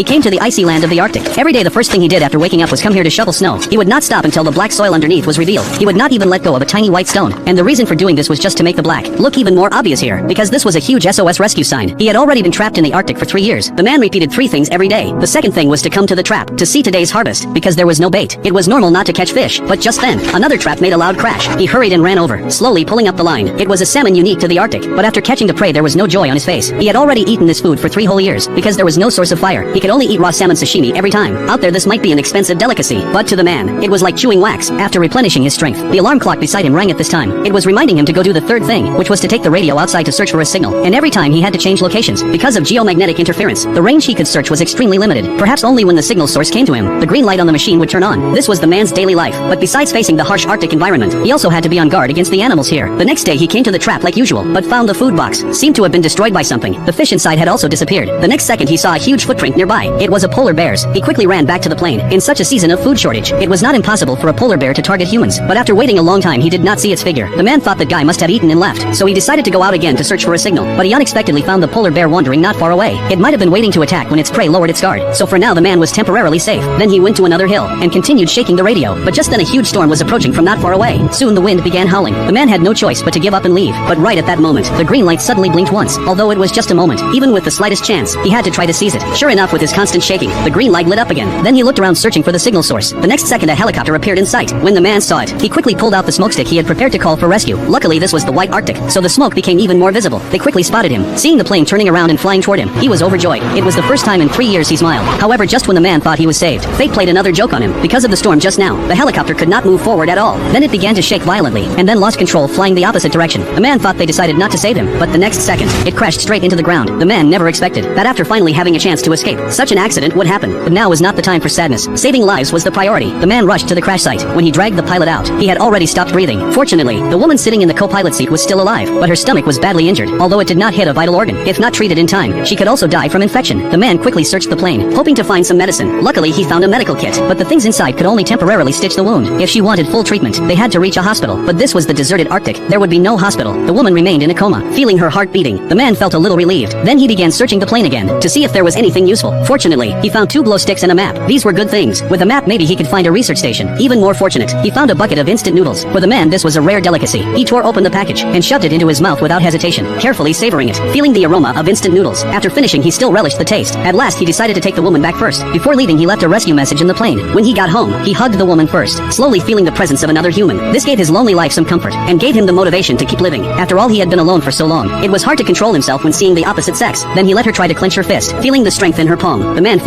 He came to the icy land of the Arctic. Every day the first thing he did after waking up was come here to shovel snow. He would not stop until the black soil underneath was revealed. He would not even let go of a tiny white stone. And the reason for doing this was just to make the black look even more obvious here, because this was a huge SOS rescue sign. He had already been trapped in the Arctic for 3 years. The man repeated 3 things every day. The second thing was to come to the trap, to see today's harvest, because there was no bait. It was normal not to catch fish, but just then, another trap made a loud crash. He hurried and ran over, slowly pulling up the line. It was a salmon unique to the Arctic, but after catching the prey there was no joy on his face. He had already eaten this food for 3 whole years, because there was no source of fire. He could only eat raw salmon sashimi every time. Out there this might be an expensive delicacy, but to the man, it was like chewing wax. After replenishing his strength, the alarm clock beside him rang at this time. It was reminding him to go do the third thing, which was to take the radio outside to search for a signal. And every time he had to change locations, because of geomagnetic interference, the range he could search was extremely limited. Perhaps only when the signal source came to him, the green light on the machine would turn on. This was the man's daily life, but besides facing the harsh Arctic environment, he also had to be on guard against the animals here. The next day he came to the trap like usual, but found the food box seemed to have been destroyed by something. The fish inside had also disappeared. The next second he saw a huge footprint nearby. It was a polar bear's. He quickly ran back to the plane. In such a season of food shortage, it was not impossible for a polar bear to target humans, but after waiting a long time he did not see its figure. The man thought the guy must have eaten and left, so he decided to go out again to search for a signal, but he unexpectedly found the polar bear wandering not far away. It might have been waiting to attack when its prey lowered its guard, so for now the man was temporarily safe. Then he went to another hill and continued shaking the radio, but just then a huge storm was approaching from not far away. Soon the wind began howling. The man had no choice but to give up and leave, but right at that moment, the green light suddenly blinked once. Although it was just a moment, even with the slightest chance, he had to try to seize it. Sure enough, with his constant shaking, the green light lit up again. Then he looked around searching for the signal source. The next second a helicopter appeared in sight. When the man saw it, he quickly pulled out the smoke stick he had prepared to call for rescue. Luckily this was the white Arctic, so the smoke became even more visible. They quickly spotted him. Seeing the plane turning around and flying toward him, he was overjoyed. It was the first time in 3 years he smiled. However, just when the man thought he was saved, fate played another joke on him. Because of the storm just now, the helicopter could not move forward at all. Then it began to shake violently, and then lost control, flying the opposite direction. The man thought they decided not to save him, but the next second, it crashed straight into the ground. The man never expected that after finally having a chance to escape, such an accident would happen. But now was not the time for sadness. Saving lives was the priority. The man rushed to the crash site. When he dragged the pilot out, he had already stopped breathing. Fortunately, the woman sitting in the co-pilot seat was still alive, but her stomach was badly injured, although it did not hit a vital organ. If not treated in time, she could also die from infection. The man quickly searched the plane, hoping to find some medicine. Luckily, he found a medical kit, but the things inside could only temporarily stitch the wound. If she wanted full treatment, they had to reach a hospital, but this was the deserted Arctic. There would be no hospital. The woman remained in a coma, feeling her heart beating. The man felt a little relieved. Then he began searching the plane again, to see if there was anything useful. Fortunately, he found 2 glow sticks and a map. These were good things. With a map maybe he could find a research station. Even more fortunate, he found a bucket of instant noodles. For the man this was a rare delicacy. He tore open the package, and shoved it into his mouth without hesitation, carefully savoring it, feeling the aroma of instant noodles. After finishing he still relished the taste. At last he decided to take the woman back first. Before leaving he left a rescue message in the plane. When he got home, he hugged the woman first, slowly feeling the presence of another human. This gave his lonely life some comfort, and gave him the motivation to keep living. After all, he had been alone for so long. It was hard to control himself when seeing the opposite sex. Then he let her try to clench her fist, feeling the strength in her palm. The man